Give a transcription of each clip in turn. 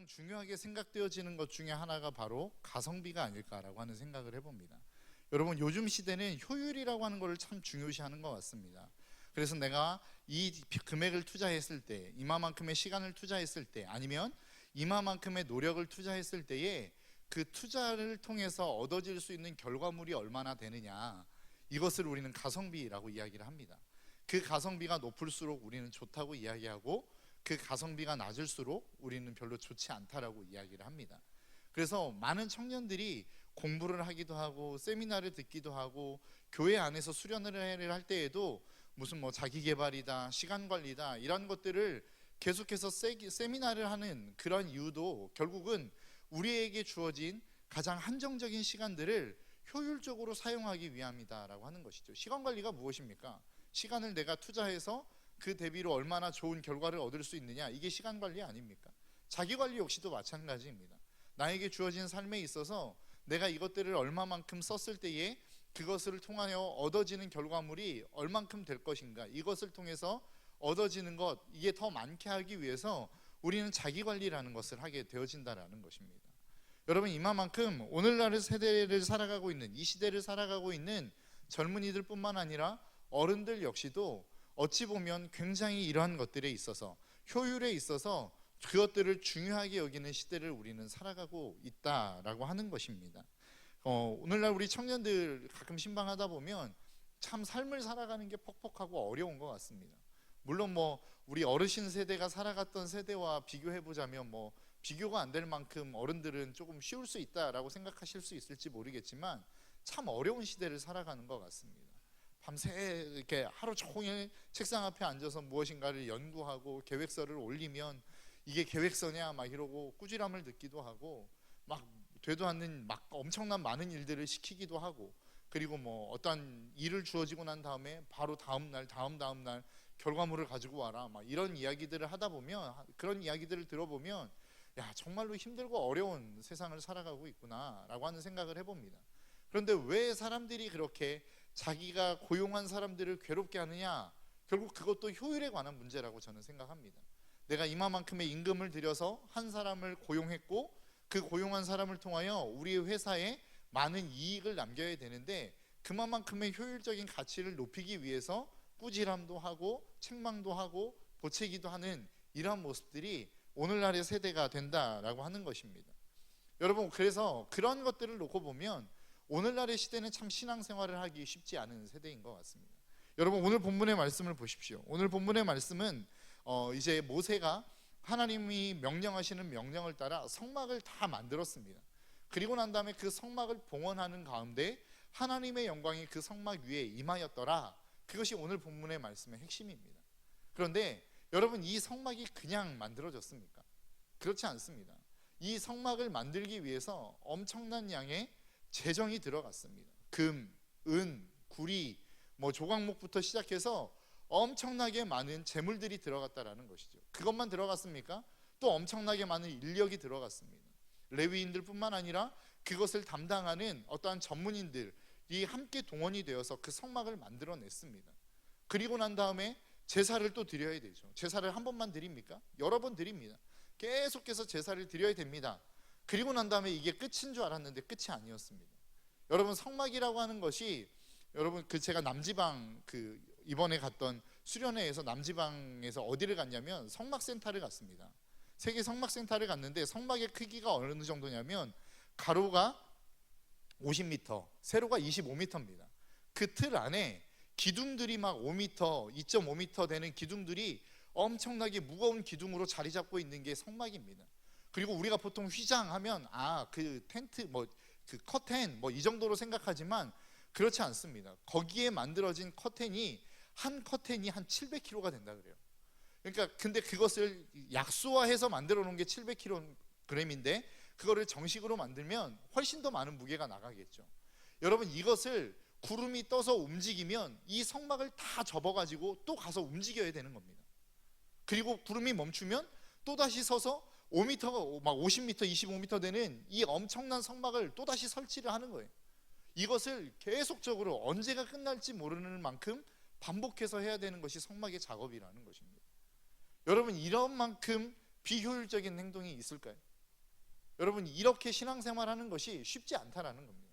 가장 중요하게 생각되어지는 것 중에 하나가 바로 가성비가 아닐까라고 하는 생각을 해봅니다. 여러분, 요즘 시대는 효율이라고 하는 것을 참 중요시하는 것 같습니다. 그래서 내가 이 금액을 투자했을 때, 이마만큼의 시간을 투자했을 때, 아니면 이마만큼의 노력을 투자했을 때에 그 투자를 통해서 얻어질 수 있는 결과물이 얼마나 되느냐, 이것을 우리는 가성비라고 이야기를 합니다. 그 가성비가 높을수록 우리는 좋다고 이야기하고, 그 가성비가 낮을수록 우리는 별로 좋지 않다라고 이야기를 합니다. 그래서 많은 청년들이 공부를 하기도 하고 세미나를 듣기도 하고 교회 안에서 수련회를 할 때에도 무슨 뭐 자기개발이다, 시간관리다, 이런 것들을 계속해서 세미나를 하는 그런 이유도 결국은 우리에게 주어진 가장 한정적인 시간들을 효율적으로 사용하기 위함이다라고 하는 것이죠. 시간관리가 무엇입니까? 시간을 내가 투자해서 그 대비로 얼마나 좋은 결과를 얻을 수 있느냐, 이게 시간관리 아닙니까? 자기관리 역시도 마찬가지입니다. 나에게 주어진 삶에 있어서 내가 이것들을 얼마만큼 썼을 때에 그것을 통하여 얻어지는 결과물이 얼만큼 될 것인가, 이것을 통해서 얻어지는 것, 이게 더 많게 하기 위해서 우리는 자기관리라는 것을 하게 되어진다라는 것입니다. 여러분, 이만큼 오늘날의 세대를 살아가고 있는, 이 시대를 살아가고 있는 젊은이들 뿐만 아니라 어른들 역시도 어찌 보면 굉장히 이러한 것들에 있어서, 효율에 있어서 그것들을 중요하게 여기는 시대를 우리는 살아가고 있다라고 하는 것입니다. 오늘날 우리 청년들 가끔 신방하다 보면 참 삶을 살아가는 게 퍽퍽하고 어려운 것 같습니다. 물론 뭐 우리 어르신 세대가 살아갔던 세대와 비교해 보자면 뭐 비교가 안 될 만큼 어른들은 조금 쉬울 수 있다라고 생각하실 수 있을지 모르겠지만 참 어려운 시대를 살아가는 것 같습니다. 밤새 이렇게 하루 종일 책상 앞에 앉아서 무엇인가를 연구하고 계획서를 올리면 이게 계획서냐 막 이러고 꾸지람을 듣기도 하고, 막 되도 않는 막 엄청난 많은 일들을 시키기도 하고, 그리고 뭐 어떤 일을 주어지고 난 다음에 바로 다음 날 결과물을 가지고 와라, 막 이런 이야기들을 하다 보면, 그런 이야기들을 들어보면 야, 정말로 힘들고 어려운 세상을 살아가고 있구나라고 하는 생각을 해봅니다. 그런데 왜 사람들이 그렇게 자기가 고용한 사람들을 괴롭게 하느냐? 결국 그것도 효율에 관한 문제라고 저는 생각합니다. 내가 이만큼의 임금을 들여서 한 사람을 고용했고 그 고용한 사람을 통하여 우리 회사에 많은 이익을 남겨야 되는데, 그만큼의 효율적인 가치를 높이기 위해서 꾸지람도 하고 책망도 하고 보채기도 하는 이러한 모습들이 오늘날의 세대가 된다라고 하는 것입니다. 여러분, 그래서 그런 것들을 놓고 보면 오늘날의 시대는 참 신앙생활을 하기 쉽지 않은 세대인 것 같습니다. 여러분, 오늘 본문의 말씀을 보십시오. 오늘 본문의 말씀은 이제 모세가 하나님이 명령하시는 명령을 따라 성막을 다 만들었습니다. 그리고 난 다음에 그 성막을 봉헌하는 가운데 하나님의 영광이 그 성막 위에 임하였더라. 그것이 오늘 본문의 말씀의 핵심입니다. 그런데 여러분, 이 성막이 그냥 만들어졌습니까? 그렇지 않습니다. 이 성막을 만들기 위해서 엄청난 양의 재정이 들어갔습니다. 금, 은, 구리, 뭐 조각목부터 시작해서 엄청나게 많은 재물들이 들어갔다라는 것이죠. 그것만 들어갔습니까? 또 엄청나게 많은 인력이 들어갔습니다. 레위인들 뿐만 아니라 그것을 담당하는 어떠한 전문인들이 함께 동원이 되어서 그 성막을 만들어냈습니다. 그리고 난 다음에 제사를 또 드려야 되죠. 제사를 한 번만 드립니까? 여러 번 드립니다. 계속해서 제사를 드려야 됩니다. 그리고 난 다음에 이게 끝인 줄 알았는데 끝이 아니었습니다. 여러분, 성막이라고 하는 것이, 여러분, 제가 남지방 이번에 갔던 수련회에서 남지방에서 어디를 갔냐면 성막센터를 갔습니다. 세계 성막센터를 갔는데 성막의 크기가 어느 정도냐면 가로가 50m, 세로가 25m입니다. 그 틀 안에 기둥들이 막 5m, 2.5m 되는 기둥들이 엄청나게 무거운 기둥으로 자리 잡고 있는 게 성막입니다. 그리고 우리가 보통 휘장하면 그 텐트, 그 커튼 이 정도로 생각하지만 그렇지 않습니다. 거기에 만들어진 커튼이 한 700kg가 된다 그래요. 그러니까 근데 그것을 약수화해서 만들어 놓은 게 700kg인데 그거를 정식으로 만들면 훨씬 더 많은 무게가 나가겠죠. 여러분, 이것을 구름이 떠서 움직이면 이 성막을 다 접어가지고 또 가서 움직여야 되는 겁니다. 그리고 구름이 멈추면 또다시 서서 5m, 막 50m, 25m 되는 이 엄청난 성막을 또다시 설치를 하는 거예요. 이것을 계속적으로 언제가 끝날지 모르는 만큼 반복해서 해야 되는 것이 성막의 작업이라는 것입니다. 여러분, 이런 만큼 비효율적인 행동이 있을까요? 여러분, 이렇게 신앙생활하는 것이 쉽지 않다라는 겁니다.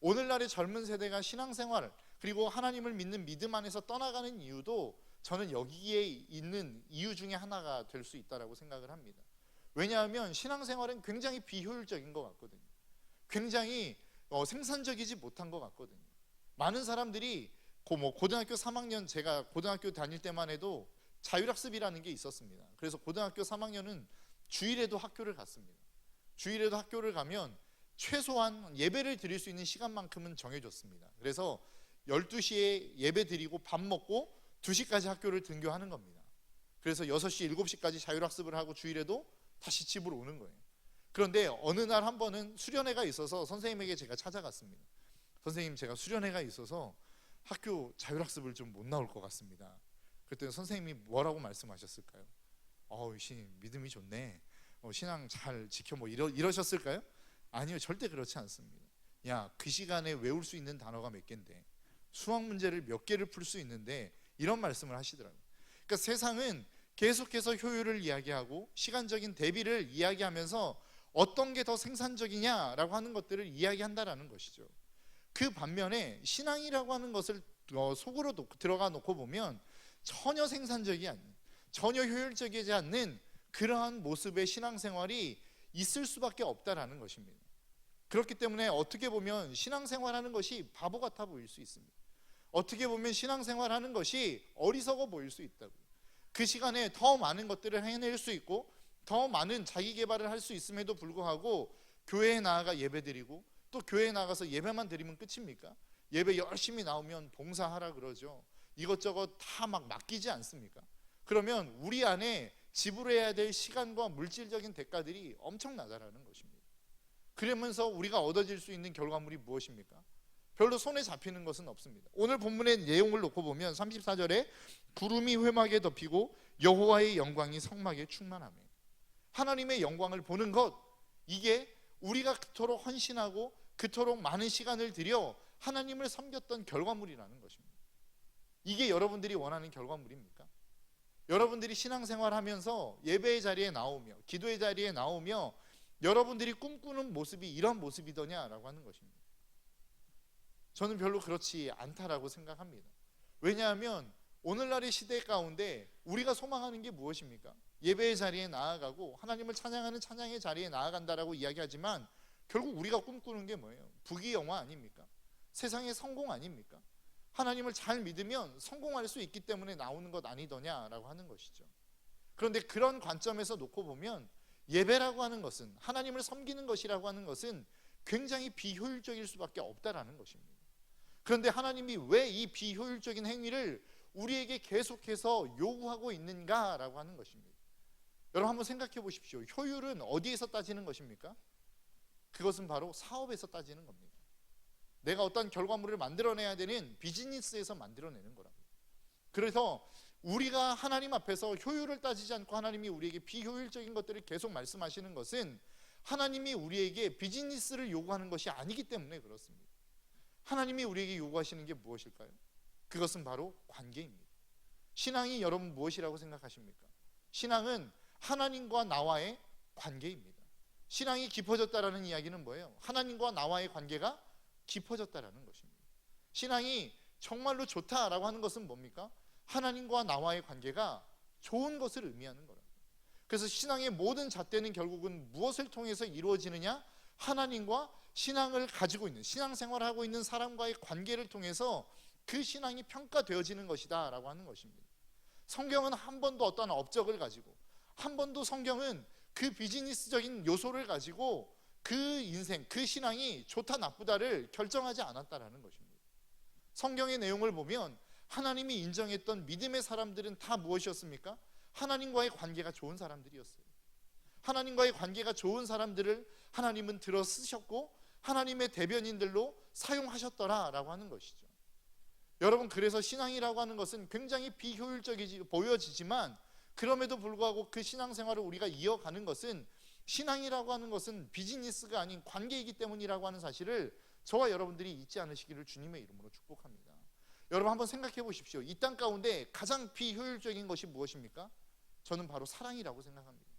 오늘날의 젊은 세대가 신앙생활 그리고 하나님을 믿는 믿음 안에서 떠나가는 이유도 저는 여기에 있는 이유 중에 하나가 될 수 있다고 생각을 합니다. 왜냐하면 신앙생활은 굉장히 비효율적인 것 같거든요. 굉장히 생산적이지 못한 것 같거든요. 많은 사람들이 고등학교 3학년, 제가 고등학교 다닐 때만 해도 자율학습이라는 게 있었습니다. 그래서 고등학교 3학년은 주일에도 학교를 갔습니다. 주일에도 학교를 가면 최소한 예배를 드릴 수 있는 시간만큼은 정해줬습니다. 그래서 12시에 예배 드리고 밥 먹고 2시까지 학교를 등교하는 겁니다. 그래서 6시, 7시까지 자율학습을 하고 주일에도 다시 집으로 오는 거예요. 그런데 어느 날 한 번은 수련회가 있어서 선생님에게 제가 찾아갔습니다. 선생님, 제가 수련회가 있어서 학교 자율학습을 좀 못 나올 것 같습니다. 그랬더니 선생님이 뭐라고 말씀하셨을까요? 신 믿음이 좋네, 신앙 잘 지켜, 이러셨을까요? 아니요, 절대 그렇지 않습니다. 야, 그 시간에 외울 수 있는 단어가 몇 개인데, 수학 문제를 몇 개를 풀 수 있는데, 이런 말씀을 하시더라고요. 그러니까 세상은 계속해서 효율을 이야기하고 시간적인 대비를 이야기하면서 어떤 게 더 생산적이냐라고 하는 것들을 이야기한다라는 것이죠. 그 반면에 신앙이라고 하는 것을 속으로 들어가 놓고 보면 전혀 생산적이 아닌, 전혀 효율적이지 않는 그러한 모습의 신앙생활이 있을 수밖에 없다라는 것입니다. 그렇기 때문에 어떻게 보면 신앙생활하는 것이 바보 같아 보일 수 있습니다. 어떻게 보면 신앙생활하는 것이 어리석어 보일 수 있다고요. 그 시간에 더 많은 것들을 해낼 수 있고 더 많은 자기 개발을 할 수 있음에도 불구하고 교회에 나아가 예배드리고 또 교회에 나가서 예배만 드리면 끝입니까? 예배 열심히 나오면 봉사하라 그러죠. 이것저것 다 막 맡기지 않습니까? 그러면 우리 안에 지불해야 될 시간과 물질적인 대가들이 엄청나다라는 것입니다. 그러면서 우리가 얻어질 수 있는 결과물이 무엇입니까? 별로 손에 잡히는 것은 없습니다. 오늘 본문의 내용을 놓고 보면 34절에 구름이 회막에 덮이고 여호와의 영광이 성막에 충만하며, 하나님의 영광을 보는 것, 이게 우리가 그토록 헌신하고 그토록 많은 시간을 들여 하나님을 섬겼던 결과물이라는 것입니다. 이게 여러분들이 원하는 결과물입니까? 여러분들이 신앙생활하면서 예배의 자리에 나오며 기도의 자리에 나오며 여러분들이 꿈꾸는 모습이 이런 모습이더냐라고 하는 것입니다. 저는 별로 그렇지 않다라고 생각합니다. 왜냐하면 오늘날의 시대 가운데 우리가 소망하는 게 무엇입니까? 예배의 자리에 나아가고 하나님을 찬양하는 찬양의 자리에 나아간다라고 이야기하지만 결국 우리가 꿈꾸는 게 뭐예요? 부귀영화 아닙니까? 세상의 성공 아닙니까? 하나님을 잘 믿으면 성공할 수 있기 때문에 나오는 것 아니더냐라고 하는 것이죠. 그런데 그런 관점에서 놓고 보면 예배라고 하는 것은, 하나님을 섬기는 것이라고 하는 것은 굉장히 비효율적일 수밖에 없다라는 것입니다. 그런데 하나님이 왜 이 비효율적인 행위를 우리에게 계속해서 요구하고 있는가라고 하는 것입니다. 여러분 한번 생각해 보십시오. 효율은 어디에서 따지는 것입니까? 그것은 바로 사업에서 따지는 겁니다. 내가 어떤 결과물을 만들어내야 되는 비즈니스에서 만들어내는 거라고. 그래서 우리가 하나님 앞에서 효율을 따지지 않고 하나님이 우리에게 비효율적인 것들을 계속 말씀하시는 것은 하나님이 우리에게 비즈니스를 요구하는 것이 아니기 때문에 그렇습니다. 하나님이 우리에게 요구하시는 게 무엇일까요? 그것은 바로 관계입니다. 신앙이 여러분 무엇이라고 생각하십니까? 신앙은 하나님과 나와의 관계입니다. 신앙이 깊어졌다라는 이야기는 뭐예요? 하나님과 나와의 관계가 깊어졌다라는 것입니다. 신앙이 정말로 좋다라고 하는 것은 뭡니까? 하나님과 나와의 관계가 좋은 것을 의미하는 거라고. 그래서 신앙의 모든 잣대는 결국은 무엇을 통해서 이루어지느냐? 하나님과 신앙을 가지고 있는, 신앙생활을 하고 있는 사람과의 관계를 통해서 그 신앙이 평가되어지는 것이다 라고 하는 것입니다. 성경은 한 번도 어떤 업적을 가지고, 한 번도 성경은 그 비즈니스적인 요소를 가지고 그 인생, 그 신앙이 좋다 나쁘다를 결정하지 않았다라는 것입니다. 성경의 내용을 보면 하나님이 인정했던 믿음의 사람들은 다 무엇이었습니까? 하나님과의 관계가 좋은 사람들이었어요. 하나님과의 관계가 좋은 사람들을 하나님은 들어 쓰셨고 하나님의 대변인들로 사용하셨더라라고 하는 것이죠. 여러분, 그래서 신앙이라고 하는 것은 굉장히 비효율적이 보여지지만 그럼에도 불구하고 그 신앙생활을 우리가 이어가는 것은, 신앙이라고 하는 것은 비즈니스가 아닌 관계이기 때문이라고 하는 사실을 저와 여러분들이 잊지 않으시기를 주님의 이름으로 축복합니다. 여러분 한번 생각해 보십시오. 이 땅 가운데 가장 비효율적인 것이 무엇입니까? 저는 바로 사랑이라고 생각합니다.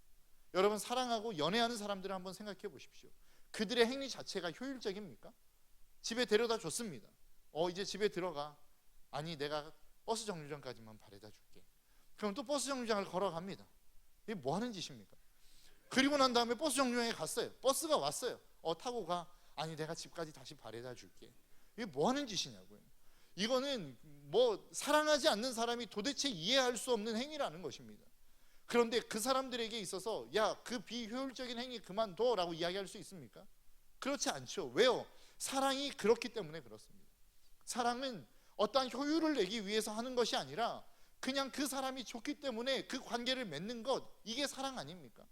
여러분, 사랑하고 연애하는 사람들을 한번 생각해 보십시오. 그들의 행위 자체가 효율적입니까? 집에 데려다 줬습니다. 이제 집에 들어가. 아니, 내가 버스 정류장까지만 바래다 줄게. 그럼 또 버스 정류장을 걸어갑니다. 이게 뭐 하는 짓입니까? 그리고 난 다음에 버스 정류장에 갔어요. 버스가 왔어요. 타고 가. 아니, 내가 집까지 다시 바래다 줄게. 이게 뭐 하는 짓이냐고요. 이거는 뭐 사랑하지 않는 사람이 도대체 이해할 수 없는 행위라는 것입니다. 그런데 그 사람들에게 있어서 야, 그 비효율적인 행위 그만둬 라고 이야기할 수 있습니까? 그렇지 않죠. 왜요? 사랑이 그렇기 때문에 그렇습니다. 사랑은 어떠한 효율을 내기 위해서 하는 것이 아니라 그냥 그 사람이 좋기 때문에 그 관계를 맺는 것, 이게 사랑 아닙니까?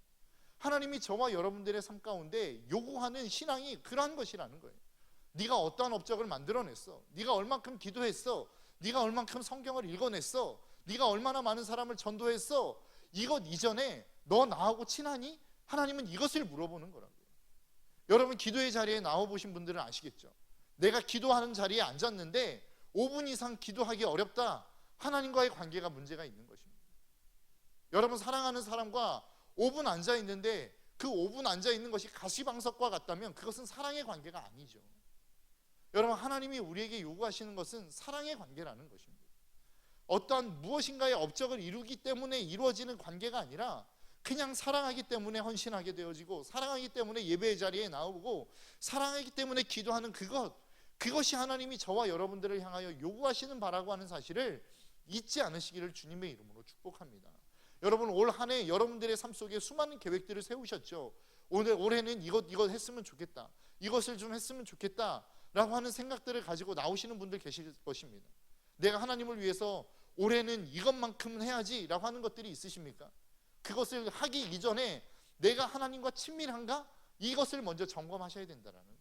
하나님이 저와 여러분들의 삶 가운데 요구하는 신앙이 그러한 것이라는 거예요. 네가 어떠한 업적을 만들어냈어, 네가 얼만큼 기도했어, 네가 얼만큼 성경을 읽어냈어, 네가 얼마나 많은 사람을 전도했어, 이것 이전에 너 나하고 친하니? 하나님은 이것을 물어보는 거라고요. 여러분, 기도의 자리에 나와보신 분들은 아시겠죠? 내가 기도하는 자리에 앉았는데 5분 이상 기도하기 어렵다. 하나님과의 관계가 문제가 있는 것입니다. 여러분, 사랑하는 사람과 5분 앉아 있는데 그 5분 앉아 있는 것이 가시방석과 같다면 그것은 사랑의 관계가 아니죠. 여러분, 하나님이 우리에게 요구하시는 것은 사랑의 관계라는 것입니다. 어떠한 무엇인가의 업적을 이루기 때문에 이루어지는 관계가 아니라 그냥 사랑하기 때문에 헌신하게 되어지고, 사랑하기 때문에 예배의 자리에 나오고, 사랑하기 때문에 기도하는 그것이 하나님이 저와 여러분들을 향하여 요구하시는 바라고 하는 사실을 잊지 않으시기를 주님의 이름으로 축복합니다. 여러분, 올 한 해 여러분들의 삶 속에 수많은 계획들을 세우셨죠. 올해는 이것 했으면 좋겠다, 이것을 좀 했으면 좋겠다 라고 하는 생각들을 가지고 나오시는 분들 계실 것입니다. 내가 하나님을 위해서 올해는 이것만큼은 해야지 라고 하는 것들이 있으십니까? 그것을 하기 이전에 내가 하나님과 친밀한가? 이것을 먼저 점검하셔야 된다는 거예요.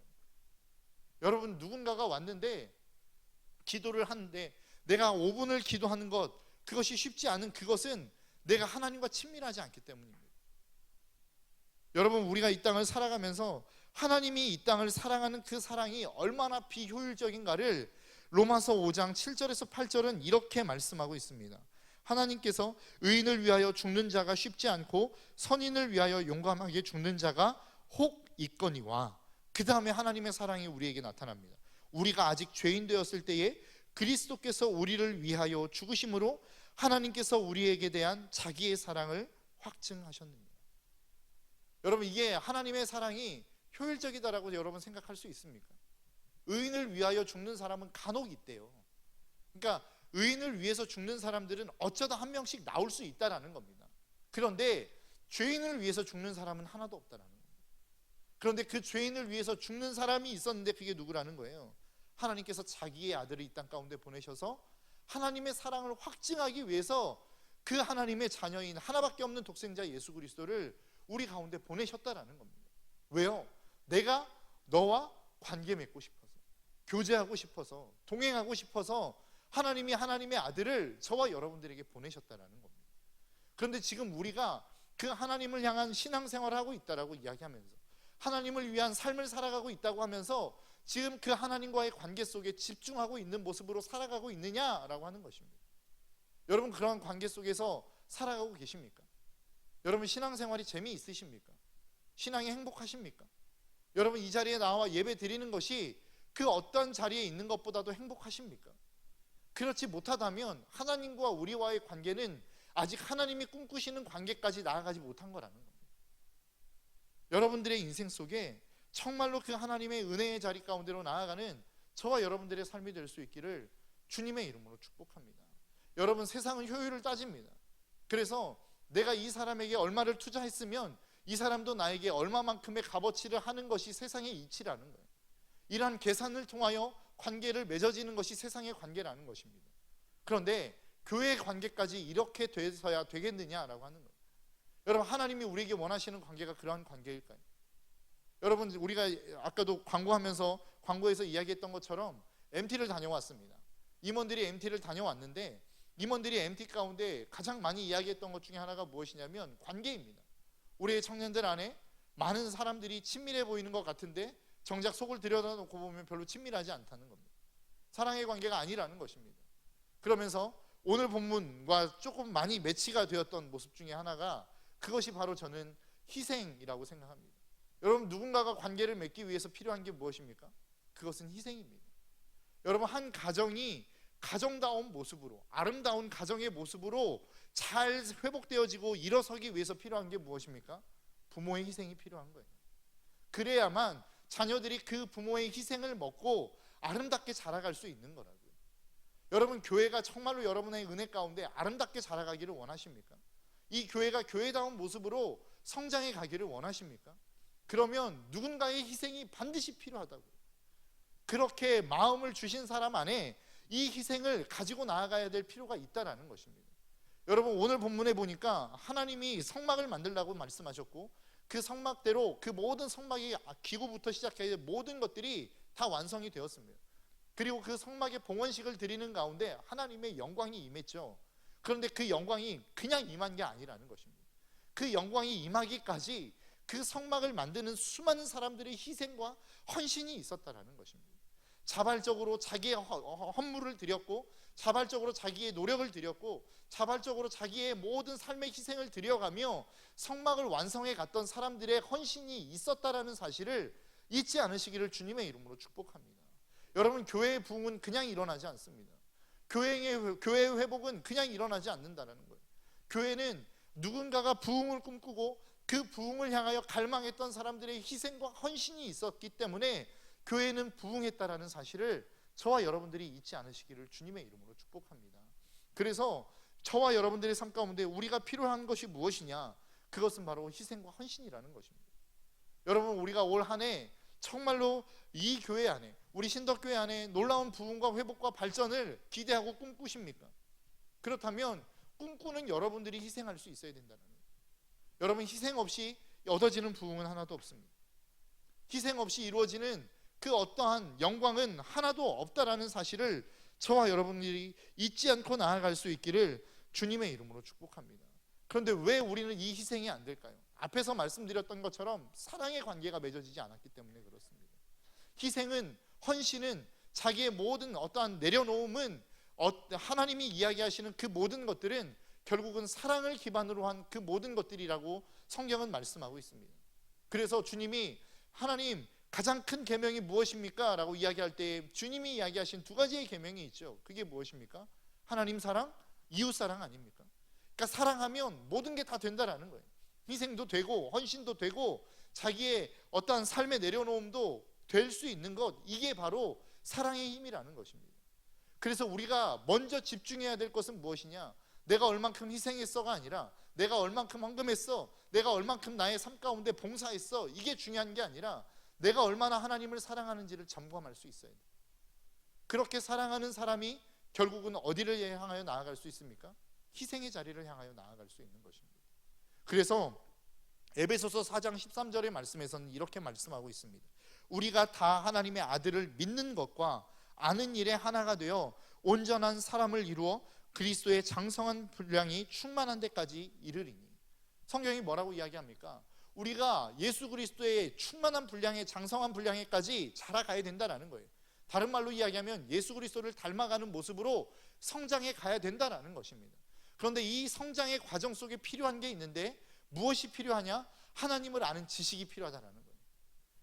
여러분, 누군가가 왔는데 기도를 하는데 내가 5분을 기도하는 것, 그것이 쉽지 않은 그것은 내가 하나님과 친밀하지 않기 때문입니다. 여러분, 우리가 이 땅을 살아가면서 하나님이 이 땅을 사랑하는 그 사랑이 얼마나 비효율적인가를 로마서 5장 7절에서 8절은 이렇게 말씀하고 있습니다. 하나님께서 의인을 위하여 죽는 자가 쉽지 않고 선인을 위하여 용감하게 죽는 자가 혹 있거니와. 그 다음에 하나님의 사랑이 우리에게 나타납니다. 우리가 아직 죄인 되었을 때에 그리스도께서 우리를 위하여 죽으심으로 하나님께서 우리에게 대한 자기의 사랑을 확증하셨느니라. 여러분, 이게 하나님의 사랑이 효율적이다라고 여러분 생각할 수 있습니까? 의인을 위하여 죽는 사람은 간혹 있대요. 그러니까 의인을 위해서 죽는 사람들은 어쩌다 한 명씩 나올 수 있다라는 겁니다. 그런데 죄인을 위해서 죽는 사람은 하나도 없다라는 겁니다. 그런데 그 죄인을 위해서 죽는 사람이 있었는데 그게 누구라는 거예요? 하나님께서 자기의 아들을 이 땅 가운데 보내셔서 하나님의 사랑을 확증하기 위해서 그 하나님의 자녀인 하나밖에 없는 독생자 예수 그리스도를 우리 가운데 보내셨다라는 겁니다. 왜요? 내가 너와 관계 맺고 싶어서, 교제하고 싶어서, 동행하고 싶어서 하나님이 하나님의 아들을 저와 여러분들에게 보내셨다라는 겁니다. 그런데 지금 우리가 그 하나님을 향한 신앙생활을 하고 있다라고 이야기하면서, 하나님을 위한 삶을 살아가고 있다고 하면서 지금 그 하나님과의 관계 속에 집중하고 있는 모습으로 살아가고 있느냐라고 하는 것입니다. 여러분, 그러한 관계 속에서 살아가고 계십니까? 여러분, 신앙생활이 재미있으십니까? 신앙이 행복하십니까? 여러분, 이 자리에 나와 예배 드리는 것이 그 어떤 자리에 있는 것보다도 행복하십니까? 그렇지 못하다면 하나님과 우리와의 관계는 아직 하나님이 꿈꾸시는 관계까지 나아가지 못한 거라는 겁니다. 여러분들의 인생 속에 정말로 그 하나님의 은혜의 자리 가운데로 나아가는 저와 여러분들의 삶이 될 수 있기를 주님의 이름으로 축복합니다. 여러분, 세상은 효율을 따집니다. 그래서 내가 이 사람에게 얼마를 투자했으면 이 사람도 나에게 얼마만큼의 값어치를 하는 것이 세상의 이치라는 거예요. 이러한 계산을 통하여 관계를 맺어지는 것이 세상의 관계라는 것입니다. 그런데 교회의 관계까지 이렇게 돼서야 되겠느냐라고 하는 거예요. 여러분, 하나님이 우리에게 원하시는 관계가 그러한 관계일까요? 여러분, 우리가 아까도 광고에서 이야기했던 것처럼 MT를 다녀왔습니다. 임원들이 MT를 다녀왔는데 임원들이 MT 가운데 가장 많이 이야기했던 것 중에 하나가 무엇이냐면 관계입니다. 우리의 청년들 안에 많은 사람들이 친밀해 보이는 것 같은데 정작 속을 들여다놓고 보면 별로 친밀하지 않다는 겁니다. 사랑의 관계가 아니라는 것입니다. 그러면서 오늘 본문과 조금 많이 매치가 되었던 모습 중에 하나가, 그것이 바로 저는 희생이라고 생각합니다. 여러분, 누군가가 관계를 맺기 위해서 필요한 게 무엇입니까? 그것은 희생입니다. 여러분, 한 가정이 가정다운 모습으로, 아름다운 가정의 모습으로 잘 회복되어지고 일어서기 위해서 필요한 게 무엇입니까? 부모의 희생이 필요한 거예요. 그래야만 자녀들이 그 부모의 희생을 먹고 아름답게 자라갈 수 있는 거라고요. 여러분, 교회가 정말로 여러분의 은혜 가운데 아름답게 자라가기를 원하십니까? 이 교회가 교회다운 모습으로 성장해 가기를 원하십니까? 그러면 누군가의 희생이 반드시 필요하다고요. 그렇게 마음을 주신 사람 안에 이 희생을 가지고 나아가야 될 필요가 있다라는 것입니다. 여러분, 오늘 본문에 보니까 하나님이 성막을 만들라고 말씀하셨고, 그 성막대로 그 모든 성막이 기구부터 시작해서 모든 것들이 다 완성이 되었습니다. 그리고 그 성막에 봉헌식을 드리는 가운데 하나님의 영광이 임했죠. 그런데 그 영광이 그냥 임한 게 아니라는 것입니다. 그 영광이 임하기까지 그 성막을 만드는 수많은 사람들의 희생과 헌신이 있었다라는 것입니다. 자발적으로 자기의 헌물을 드렸고, 자발적으로 자기의 노력을 드렸고, 자발적으로 자기의 모든 삶의 희생을 드려가며 성막을 완성해 갔던 사람들의 헌신이 있었다라는 사실을 잊지 않으시기를 주님의 이름으로 축복합니다. 여러분, 교회의 부흥은 그냥 일어나지 않습니다. 교회의 회복은 그냥 일어나지 않는다는 거예요. 교회는 누군가가 부흥을 꿈꾸고 그 부흥을 향하여 갈망했던 사람들의 희생과 헌신이 있었기 때문에 교회는 부흥했다라는 사실을 저와 여러분들이 잊지 않으시기를 주님의 이름으로 축복합니다. 그래서 저와 여러분들의 삶 가운데 우리가 필요한 것이 무엇이냐? 그것은 바로 희생과 헌신이라는 것입니다. 여러분, 우리가 올 한 해 정말로 이 교회 안에, 우리 신덕교회 안에 놀라운 부흥과 회복과 발전을 기대하고 꿈꾸십니까? 그렇다면 꿈꾸는 여러분들이 희생할 수 있어야 된다는 거예요. 여러분, 희생 없이 얻어지는 부흥은 하나도 없습니다. 희생 없이 이루어지는 그 어떠한 영광은 하나도 없다라는 사실을 저와 여러분들이 잊지 않고 나아갈 수 있기를 주님의 이름으로 축복합니다. 그런데 왜 우리는 이 희생이 안 될까요? 앞에서 말씀드렸던 것처럼 사랑의 관계가 맺어지지 않았기 때문에 그렇습니다. 희생은, 헌신은, 자기의 모든 어떠한 내려놓음은, 하나님이 이야기하시는 그 모든 것들은 결국은 사랑을 기반으로 한 그 모든 것들이라고 성경은 말씀하고 있습니다. 그래서 주님이, 하나님 가장 큰 계명이 무엇입니까? 라고 이야기할 때 주님이 이야기하신 두 가지의 계명이 있죠. 그게 무엇입니까? 하나님 사랑, 이웃 사랑 아닙니까? 그러니까 사랑하면 모든 게 다 된다라는 거예요. 희생도 되고 헌신도 되고 자기의 어떠한 삶의 내려놓음도 될 수 있는 것, 이게 바로 사랑의 힘이라는 것입니다. 그래서 우리가 먼저 집중해야 될 것은 무엇이냐? 내가 얼만큼 희생했어가 아니라 내가 얼만큼 헌금했어, 내가 얼만큼 나의 삶 가운데 봉사했어, 이게 중요한 게 아니라 내가 얼마나 하나님을 사랑하는지를 점검할 수 있어야 돼요. 그렇게 사랑하는 사람이 결국은 어디를 향하여 나아갈 수 있습니까? 희생의 자리를 향하여 나아갈 수 있는 것입니다. 그래서 에베소서 4장 13절의 말씀에서는 이렇게 말씀하고 있습니다. 우리가 다 하나님의 아들을 믿는 것과 아는 일에 하나가 되어 온전한 사람을 이루어 그리스도의 장성한 분량이 충만한 데까지 이르리니. 성경이 뭐라고 이야기합니까? 우리가 예수 그리스도의 충만한 분량의 장성한 분량에까지 자라가야 된다는 거예요. 다른 말로 이야기하면 예수 그리스도를 닮아가는 모습으로 성장해 가야 된다는 것입니다. 그런데 이 성장의 과정 속에 필요한 게 있는데 무엇이 필요하냐? 하나님을 아는 지식이 필요하다는 거예요.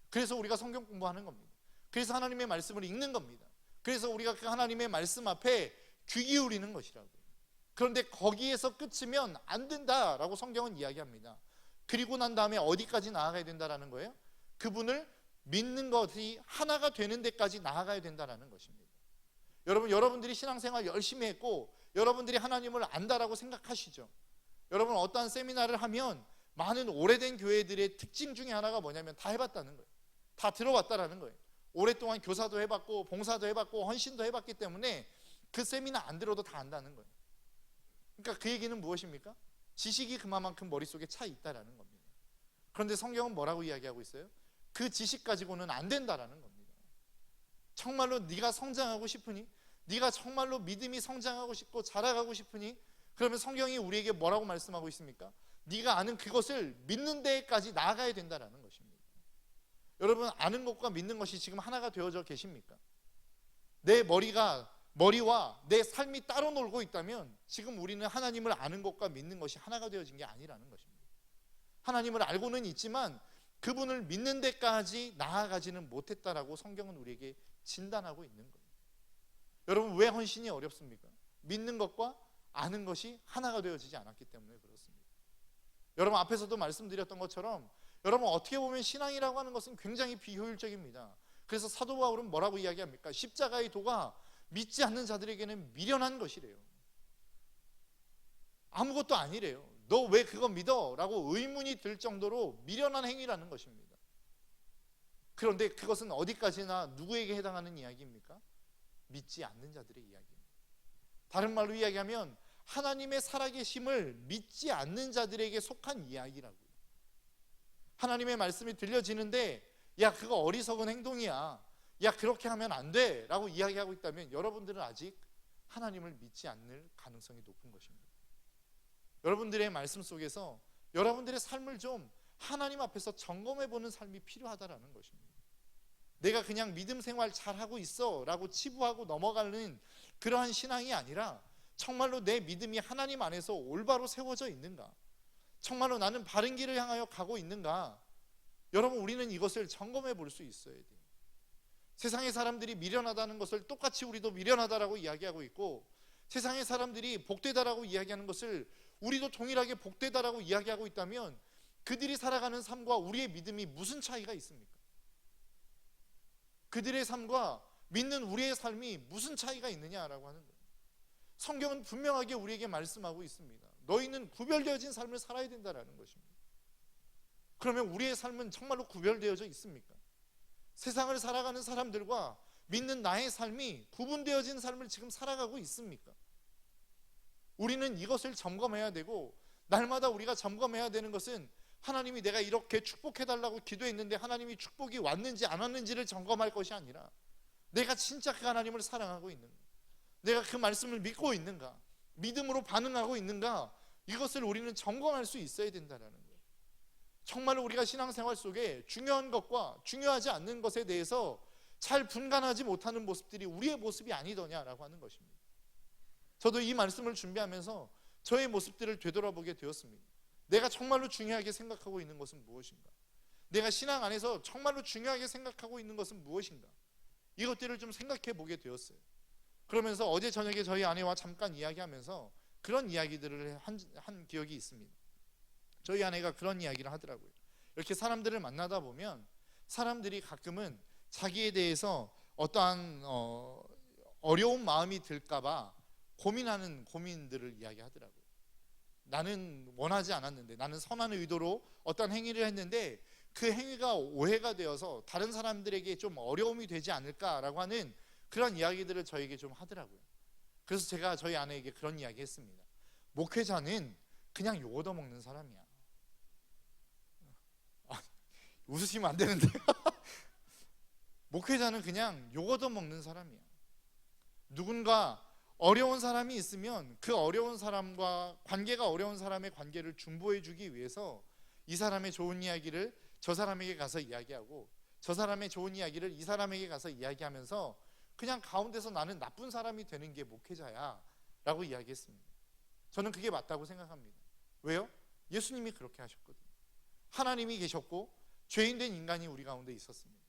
그래서 우리가 성경 공부하는 겁니다. 그래서 하나님의 말씀을 읽는 겁니다. 그래서 우리가 그 하나님의 말씀 앞에 귀 기울이는 것이라고요. 그런데 거기에서 끝이면 안 된다라고 성경은 이야기합니다. 그리고 난 다음에 어디까지 나아가야 된다라는 거예요? 그분을 믿는 것이 하나가 되는 데까지 나아가야 된다라는 것입니다. 여러분들이 신앙생활 열심히 했고 여러분들이 하나님을 안다라고 생각하시죠? 여러분, 어떠한 세미나를 하면 많은 오래된 교회들의 특징 중에 하나가 뭐냐면 다 해봤다는 거예요. 다 들어왔다라는 거예요. 오랫동안 교사도 해봤고 봉사도 해봤고 헌신도 해봤기 때문에 그 세미나 안 들어도 다 안다는 거예요. 그러니까 그 얘기는 무엇입니까? 지식이 그만큼 머릿속에 차 있다라는 겁니다. 그런데 성경은 뭐라고 이야기하고 있어요? 그 지식 가지고는 안 된다라는 겁니다. 정말로 네가 성장하고 싶으니, 네가 정말로 믿음이 성장하고 싶고 자라가고 싶으니, 그러면 성경이 우리에게 뭐라고 말씀하고 있습니까? 네가 아는 그것을 믿는 데까지 나아가야 된다라는 것입니다. 여러분, 아는 것과 믿는 것이 지금 하나가 되어져 계십니까? 내 머리와 내 삶이 따로 놀고 있다면 지금 우리는 하나님을 아는 것과 믿는 것이 하나가 되어진 게 아니라는 것입니다. 하나님을 알고는 있지만 그분을 믿는 데까지 나아가지는 못했다라고 성경은 우리에게 진단하고 있는 거예요. 여러분, 왜 헌신이 어렵습니까? 믿는 것과 아는 것이 하나가 되어지지 않았기 때문에 그렇습니다. 여러분, 앞에서도 말씀드렸던 것처럼 여러분, 어떻게 보면 신앙이라고 하는 것은 굉장히 비효율적입니다. 그래서 사도 바울은 뭐라고 이야기합니까? 십자가의 도가 믿지 않는 자들에게는 미련한 것이래요. 아무것도 아니래요. 너 왜 그거 믿어? 라고 의문이 들 정도로 미련한 행위라는 것입니다. 그런데 그것은 어디까지나 누구에게 해당하는 이야기입니까? 믿지 않는 자들의 이야기입니다. 다른 말로 이야기하면 하나님의 살아계심을 믿지 않는 자들에게 속한 이야기라고요. 하나님의 말씀이 들려지는데 야, 그거 어리석은 행동이야, 야, 그렇게 하면 안 돼 라고 이야기하고 있다면 여러분들은 아직 하나님을 믿지 않을 가능성이 높은 것입니다. 여러분들의 말씀 속에서 여러분들의 삶을 좀 하나님 앞에서 점검해 보는 삶이 필요하다라는 것입니다. 내가 그냥 믿음 생활 잘하고 있어 라고 치부하고 넘어가는 그러한 신앙이 아니라 정말로 내 믿음이 하나님 안에서 올바로 세워져 있는가, 정말로 나는 바른 길을 향하여 가고 있는가, 여러분, 우리는 이것을 점검해 볼 수 있어야 돼요. 세상의 사람들이 미련하다는 것을 똑같이 우리도 미련하다라고 이야기하고 있고, 세상의 사람들이 복되다라고 이야기하는 것을 우리도 동일하게 복되다라고 이야기하고 있다면 그들이 살아가는 삶과 우리의 믿음이 무슨 차이가 있습니까? 그들의 삶과 믿는 우리의 삶이 무슨 차이가 있느냐라고 하는 거예요. 성경은 분명하게 우리에게 말씀하고 있습니다. 너희는 구별되어진 삶을 살아야 된다라는 것입니다. 그러면 우리의 삶은 정말로 구별되어져 있습니까? 세상을 살아가는 사람들과 믿는 나의 삶이 구분되어진 삶을 지금 살아가고 있습니까? 우리는 이것을 점검해야 되고, 날마다 우리가 점검해야 되는 것은 하나님이 내가 이렇게 축복해달라고 기도했는데 하나님이 축복이 왔는지 안 왔는지를 점검할 것이 아니라 내가 진짜 그 하나님을 사랑하고 있는가, 내가 그 말씀을 믿고 있는가, 믿음으로 반응하고 있는가, 이것을 우리는 점검할 수 있어야 된다는 거예요. 정말로 우리가 신앙생활 속에 중요한 것과 중요하지 않는 것에 대해서 잘 분간하지 못하는 모습들이 우리의 모습이 아니더냐라고 하는 것입니다. 저도 이 말씀을 준비하면서 저의 모습들을 되돌아보게 되었습니다. 내가 정말로 중요하게 생각하고 있는 것은 무엇인가? 내가 신앙 안에서 정말로 중요하게 생각하고 있는 것은 무엇인가? 이것들을 좀 생각해 보게 되었어요. 그러면서 어제 저녁에 저희 아내와 잠깐 이야기하면서 그런 이야기들을 한 기억이 있습니다. 저희 아내가 그런 이야기를 하더라고요. 이렇게 사람들을 만나다 보면 사람들이 가끔은 자기에 대해서 어떠한 어려운 마음이 들까봐 고민하는 고민들을 이야기하더라고요. 나는 원하지 않았는데, 나는 선한 의도로 어떤 행위를 했는데 그 행위가 오해가 되어서 다른 사람들에게 좀 어려움이 되지 않을까라고 하는 그런 이야기들을 저에게 좀 하더라고요. 그래서 제가 저희 아내에게 그런 이야기 했습니다. 목회자는 그냥 욕 얻어먹는 사람이야. 웃으시면 안 되는데 목회자는 그냥 욕 얻어먹는 사람이야. 누군가 어려운 사람이 있으면 그 어려운 사람과 관계가 어려운 사람의 관계를 중보해 주기 위해서 이 사람의 좋은 이야기를 저 사람에게 가서 이야기하고, 저 사람의 좋은 이야기를 이 사람에게 가서 이야기하면서 그냥 가운데서 나는 나쁜 사람이 되는 게 목회자야 라고 이야기했습니다. 저는 그게 맞다고 생각합니다. 왜요? 예수님이 그렇게 하셨거든요. 하나님이 계셨고 죄인된 인간이 우리 가운데 있었습니다.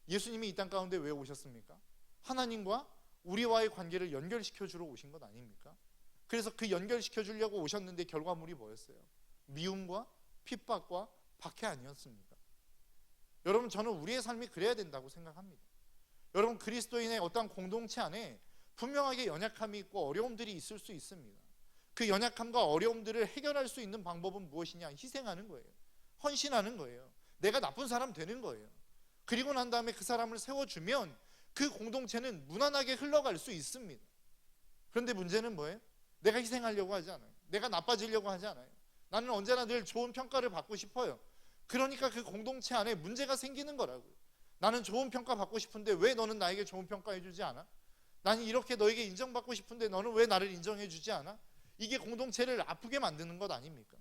예수님이 이 땅 가운데 왜 오셨습니까? 하나님과 우리와의 관계를 연결시켜 주러 오신 것 아닙니까? 그래서 그 연결시켜 주려고 오셨는데 결과물이 뭐였어요? 미움과 핍박과 박해 아니었습니까? 여러분, 저는 우리의 삶이 그래야 된다고 생각합니다. 여러분, 그리스도인의 어떤 공동체 안에 분명하게 연약함이 있고 어려움들이 있을 수 있습니다. 그 연약함과 어려움들을 해결할 수 있는 방법은 무엇이냐? 희생하는 거예요. 헌신하는 거예요. 내가 나쁜 사람 되는 거예요. 그리고 난 다음에 그 사람을 세워주면 그 공동체는 무난하게 흘러갈 수 있습니다. 그런데 문제는 뭐예요? 내가 희생하려고 하지 않아요. 내가 나빠지려고 하지 않아요. 나는 언제나 늘 좋은 평가를 받고 싶어요. 그러니까 그 공동체 안에 문제가 생기는 거라고요. 나는 좋은 평가 받고 싶은데 왜 너는 나에게 좋은 평가해 주지 않아? 나는 이렇게 너에게 인정받고 싶은데 너는 왜 나를 인정해 주지 않아? 이게 공동체를 아프게 만드는 것 아닙니까?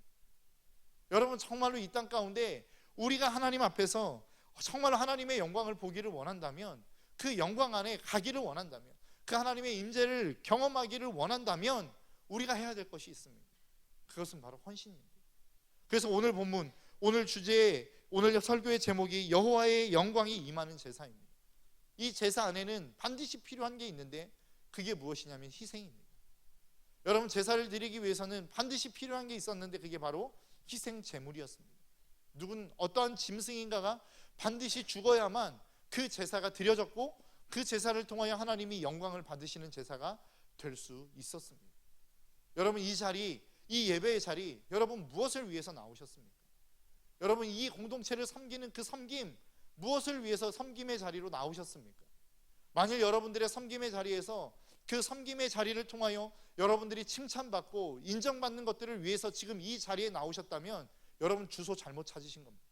여러분, 정말로 이 땅 가운데 우리가 하나님 앞에서 정말로 하나님의 영광을 보기를 원한다면, 그 영광 안에 가기를 원한다면, 그 하나님의 임재를 경험하기를 원한다면 우리가 해야 될 것이 있습니다. 그것은 바로 헌신입니다. 그래서 오늘 본문 오늘 설교의 제목이 여호와의 영광이 임하는 제사입니다. 이 제사 안에는 반드시 필요한 게 있는데 그게 무엇이냐면 희생입니다. 여러분, 제사를 드리기 위해서는 반드시 필요한 게 있었는데 그게 바로 희생 제물이었습니다. 어떠한 짐승인가가 반드시 죽어야만 그 제사가 드려졌고 그 제사를 통하여 하나님이 영광을 받으시는 제사가 될 수 있었습니다. 여러분, 이 예배의 자리, 여러분 무엇을 위해서 나오셨습니까? 여러분, 이 공동체를 섬기는 그 섬김, 무엇을 위해서 섬김의 자리로 나오셨습니까? 만일 여러분들의 섬김의 자리에서 그 섬김의 자리를 통하여 여러분들이 칭찬받고 인정받는 것들을 위해서 지금 이 자리에 나오셨다면 여러분 주소 잘못 찾으신 겁니다.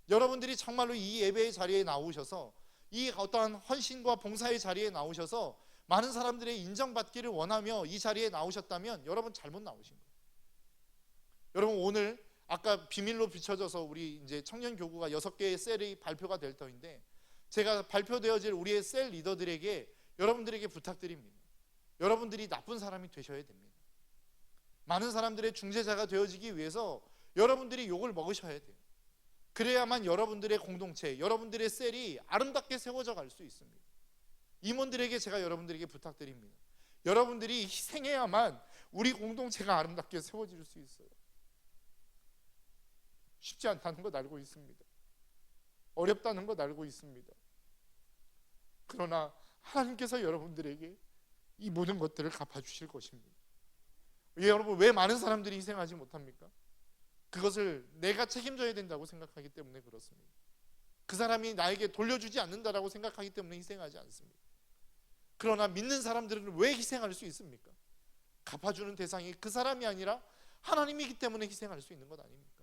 여러분들이 정말로 이 예배의 자리에 나오셔서 이 어떠한 헌신과 봉사의 자리에 나오셔서 많은 사람들의 인정받기를 원하며 이 자리에 나오셨다면 여러분 잘못 나오신 거예요. 여러분, 오늘 아까 비밀로 비춰져서 우리 이제 청년교구가 6개의 셀이 발표가 될 터인데 제가 발표되어질 우리의 셀 리더들에게 여러분들에게 부탁드립니다. 여러분들이 나쁜 사람이 되셔야 됩니다. 많은 사람들의 중재자가 되어지기 위해서 여러분들이 욕을 먹으셔야 돼요. 그래야만 여러분들의 공동체, 여러분들의 셀이 아름답게 세워져 갈 수 있습니다. 임원들에게 제가 여러분들에게 부탁드립니다. 여러분들이 희생해야만 우리 공동체가 아름답게 세워질 수 있어요. 쉽지 않다는 것 알고 있습니다. 어렵다는 것 알고 있습니다. 그러나 하나님께서 여러분들에게 이 모든 것들을 갚아주실 것입니다. 여러분, 왜 많은 사람들이 희생하지 못합니까? 그것을 내가 책임져야 된다고 생각하기 때문에 그렇습니다. 그 사람이 나에게 돌려주지 않는다라고 생각하기 때문에 희생하지 않습니다. 그러나 믿는 사람들은 왜 희생할 수 있습니까? 갚아주는 대상이 그 사람이 아니라 하나님이기 때문에 희생할 수 있는 것 아닙니까?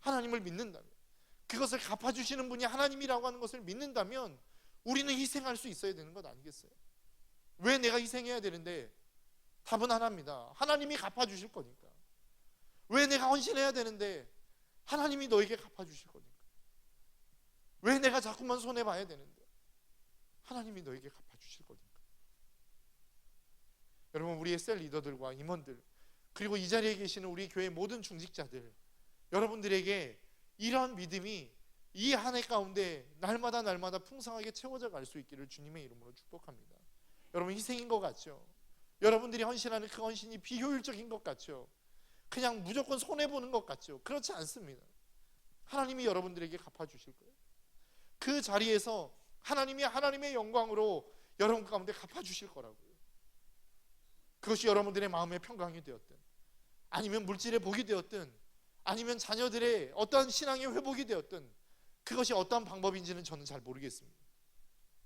하나님을 믿는다면, 그것을 갚아주시는 분이 하나님이라고 하는 것을 믿는다면 우리는 희생할 수 있어야 되는 것 아니겠어요? 왜 내가 희생해야 되는데? 답은 하나입니다. 하나님이 갚아주실 거니까. 왜 내가 헌신해야 되는데? 하나님이 너에게 갚아주실 거니까. 왜 내가 자꾸만 손해봐야 되는데? 하나님이 너에게 갚아주실 거니까. 여러분, 우리의 셀 리더들과 임원들, 그리고 이 자리에 계시는 우리 교회 모든 중직자들, 여러분들에게 이러한 믿음이 이 한 해 가운데 날마다 풍성하게 채워져 갈 수 있기를 주님의 이름으로 축복합니다. 여러분, 희생인 것 같죠? 여러분들이 헌신하는 그 헌신이 비효율적인 것 같죠? 그냥 무조건 손해보는 것 같죠? 그렇지 않습니다. 하나님이 여러분들에게 갚아주실 거예요. 그 자리에서 하나님이 하나님의 영광으로 여러분 가운데 갚아주실 거라고요. 그것이 여러분들의 마음의 평강이 되었든, 아니면 물질의 복이 되었든, 아니면 자녀들의 어떠한 신앙의 회복이 되었든, 그것이 어떠한 방법인지는 저는 잘 모르겠습니다.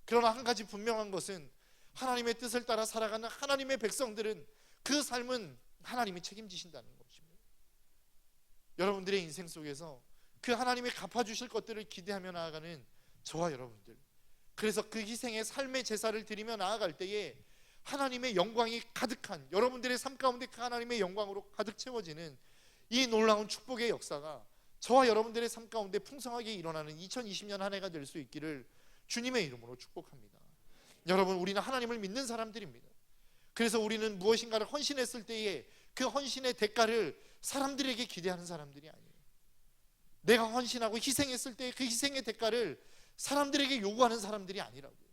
그러나 한 가지 분명한 것은 하나님의 뜻을 따라 살아가는 하나님의 백성들은 그 삶은 하나님이 책임지신다는 것입니다. 여러분들의 인생 속에서 그 하나님이 갚아주실 것들을 기대하며 나아가는 저와 여러분들, 그래서 그 희생의 삶의 제사를 드리며 나아갈 때에 하나님의 영광이 가득한, 여러분들의 삶 가운데 그 하나님의 영광으로 가득 채워지는 이 놀라운 축복의 역사가 저와 여러분들의 삶 가운데 풍성하게 일어나는 2020년 한 해가 될 수 있기를 주님의 이름으로 축복합니다. 여러분, 우리는 하나님을 믿는 사람들입니다. 그래서 우리는 무엇인가를 헌신했을 때에 그 헌신의 대가를 사람들에게 기대하는 사람들이 아니에요. 내가 헌신하고 희생했을 때 그 희생의 대가를 사람들에게 요구하는 사람들이 아니라고요.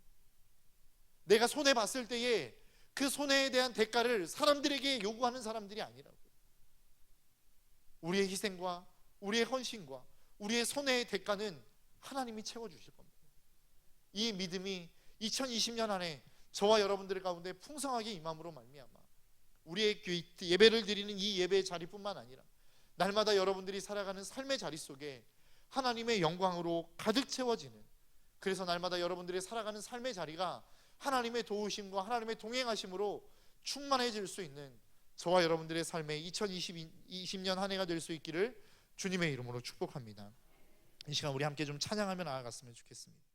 내가 손해봤을 때에 그 손해에 대한 대가를 사람들에게 요구하는 사람들이 아니라고요. 우리의 희생과 우리의 헌신과 우리의 손해의 대가는 하나님이 채워주실 겁니다. 이 믿음이 2020년 안에 저와 여러분들 가운데 풍성하게 임함으로 말미암아 우리의 예배를 드리는 이 예배의 자리뿐만 아니라 날마다 여러분들이 살아가는 삶의 자리 속에 하나님의 영광으로 가득 채워지는, 그래서 날마다 여러분들이 살아가는 삶의 자리가 하나님의 도우심과 하나님의 동행하심으로 충만해질 수 있는 저와 여러분들의 삶의 2020년 한 해가 될 수 있기를 주님의 이름으로 축복합니다. 이 시간 우리 함께 좀 찬양하며 나아갔으면 좋겠습니다.